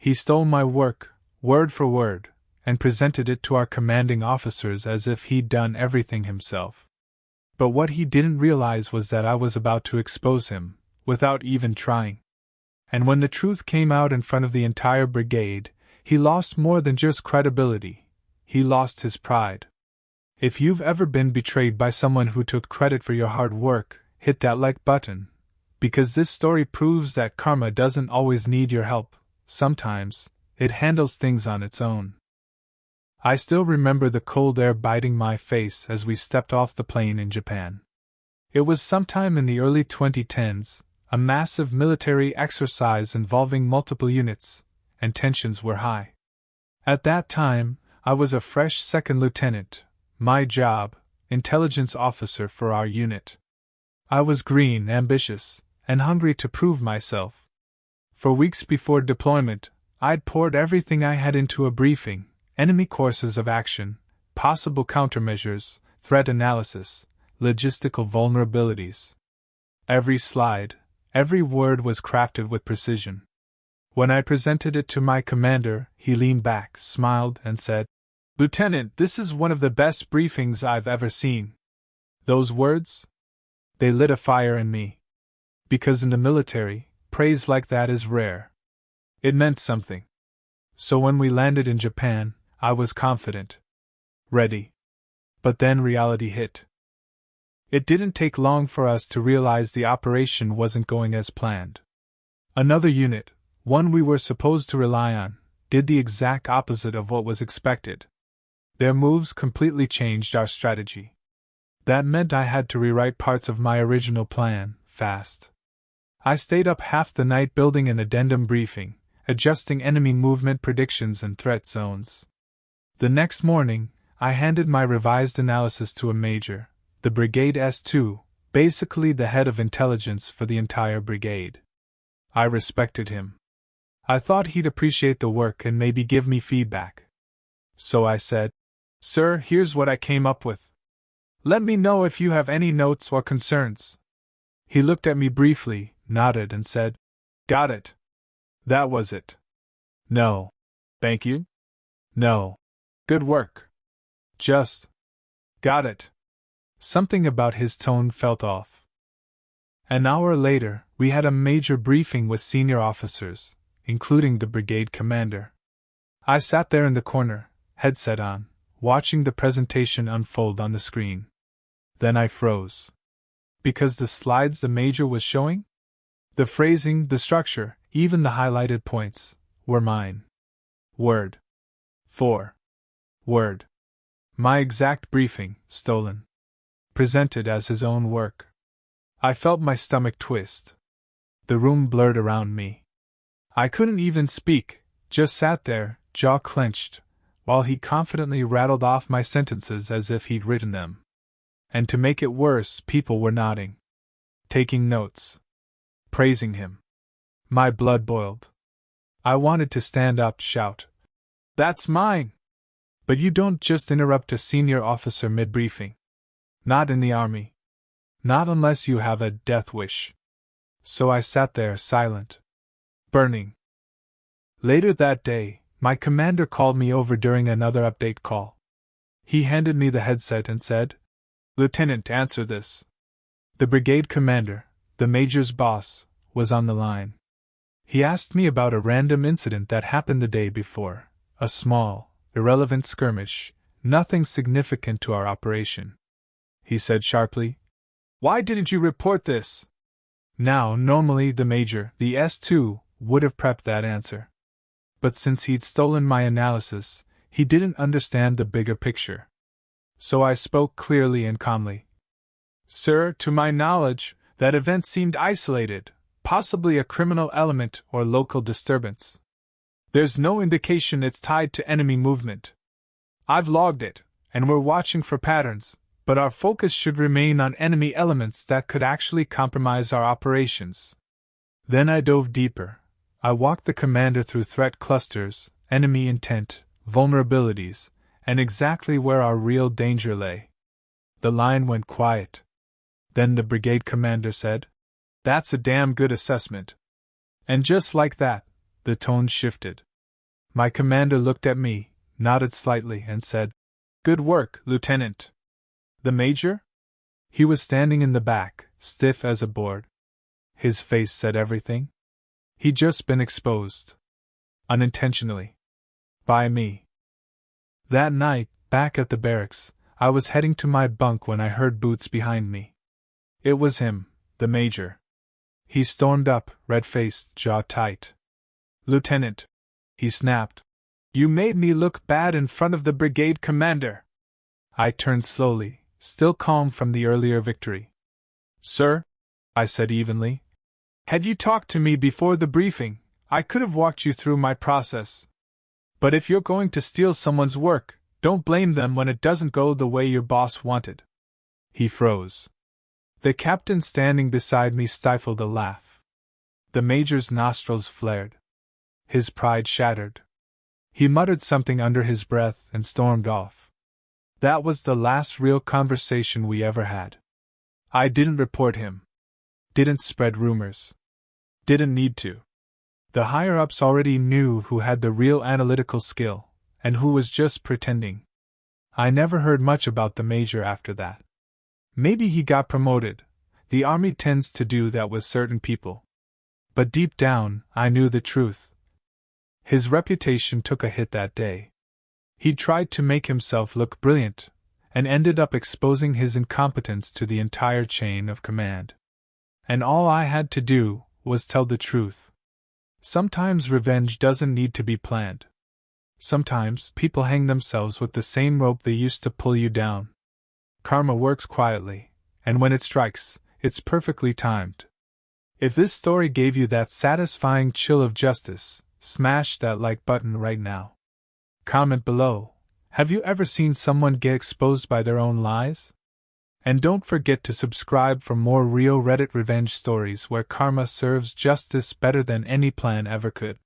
He stole my work, word for word, and presented it to our commanding officers as if he'd done everything himself. But what he didn't realize was that I was about to expose him, without even trying. And when the truth came out in front of the entire brigade, he lost more than just credibility. He lost his pride. If you've ever been betrayed by someone who took credit for your hard work, hit that like button. Because this story proves that karma doesn't always need your help. Sometimes, it handles things on its own. I still remember the cold air biting my face as we stepped off the plane in Japan. It was sometime in the early 2010s, a massive military exercise involving multiple units, and tensions were high. At that time, I was a fresh second lieutenant, my job, intelligence officer for our unit. I was green, ambitious, and hungry to prove myself. For weeks before deployment, I'd poured everything I had into a briefing: enemy courses of action, possible countermeasures, threat analysis, logistical vulnerabilities. Every slide, every word was crafted with precision. When I presented it to my commander, he leaned back, smiled, and said, "Lieutenant, this is one of the best briefings I've ever seen." Those words? They lit a fire in me. Because in the military, praise like that is rare. It meant something. So when we landed in Japan, I was confident. Ready. But then reality hit. It didn't take long for us to realize the operation wasn't going as planned. Another unit, one we were supposed to rely on, did the exact opposite of what was expected. Their moves completely changed our strategy. That meant I had to rewrite parts of my original plan, fast. I stayed up half the night building an addendum briefing, adjusting enemy movement predictions and threat zones. The next morning, I handed my revised analysis to a major, the brigade S2, basically the head of intelligence for the entire brigade. I respected him. I thought he'd appreciate the work and maybe give me feedback. So I said, "Sir, here's what I came up with. Let me know if you have any notes or concerns." He looked at me briefly, nodded, and said, "Got it." That was it. No. Thank you? No. Good work. Just. Got it. Something about his tone felt off. An hour later, we had a major briefing with senior officers, including the brigade commander. I sat there in the corner, headset on, watching the presentation unfold on the screen. Then I froze. Because the slides the major was showing? The phrasing, the structure, even the highlighted points, were mine. Word for word. My exact briefing, stolen. Presented as his own work. I felt my stomach twist. The room blurred around me. I couldn't even speak, just sat there, jaw clenched, while he confidently rattled off my sentences as if he'd written them. And to make it worse, people were nodding. Taking notes. Praising him. My blood boiled. I wanted to stand up, shout, "That's mine!" But you don't just interrupt a senior officer mid-briefing. Not in the army. Not unless you have a death wish. So I sat there, silent. Burning. Later that day, my commander called me over during another update call. He handed me the headset and said, "Lieutenant, answer this." The brigade commander, the major's boss, was on the line. He asked me about a random incident that happened the day before, a small, irrelevant skirmish, nothing significant to our operation. He said sharply, "Why didn't you report this?" Now, normally the major, the S2, would have prepped that answer. But since he'd stolen my analysis, he didn't understand the bigger picture. So I spoke clearly and calmly. "Sir, to my knowledge, that event seemed isolated, possibly a criminal element or local disturbance. There's no indication it's tied to enemy movement. I've logged it, and we're watching for patterns, but our focus should remain on enemy elements that could actually compromise our operations." Then I dove deeper. I walked the commander through threat clusters, enemy intent, vulnerabilities, and exactly where our real danger lay. The line went quiet. Then the brigade commander said, "That's a damn good assessment." And just like that, the tone shifted. My commander looked at me, nodded slightly, and said, "Good work, Lieutenant." The major? He was standing in the back, stiff as a board. His face said everything. He'd just been exposed. Unintentionally. By me. That night, back at the barracks, I was heading to my bunk when I heard boots behind me. It was him, the major. He stormed up, red-faced, jaw tight. "Lieutenant," he snapped, "you made me look bad in front of the brigade commander." I turned slowly, still calm from the earlier victory. "Sir," I said evenly, "had you talked to me before the briefing, I could have walked you through my process. But if you're going to steal someone's work, don't blame them when it doesn't go the way your boss wanted." He froze. The captain standing beside me stifled a laugh. The major's nostrils flared. His pride shattered. He muttered something under his breath and stormed off. That was the last real conversation we ever had. I didn't report him. Didn't spread rumors. Didn't need to. The higher-ups already knew who had the real analytical skill, and who was just pretending. I never heard much about the major after that. Maybe he got promoted. The army tends to do that with certain people. But deep down, I knew the truth. His reputation took a hit that day. He tried to make himself look brilliant, and ended up exposing his incompetence to the entire chain of command. And all I had to do was tell the truth. Sometimes revenge doesn't need to be planned. Sometimes people hang themselves with the same rope they used to pull you down. Karma works quietly, and when it strikes, it's perfectly timed. If this story gave you that satisfying chill of justice, smash that like button right now. Comment below, have you ever seen someone get exposed by their own lies? And don't forget to subscribe for more real Reddit revenge stories where karma serves justice better than any plan ever could.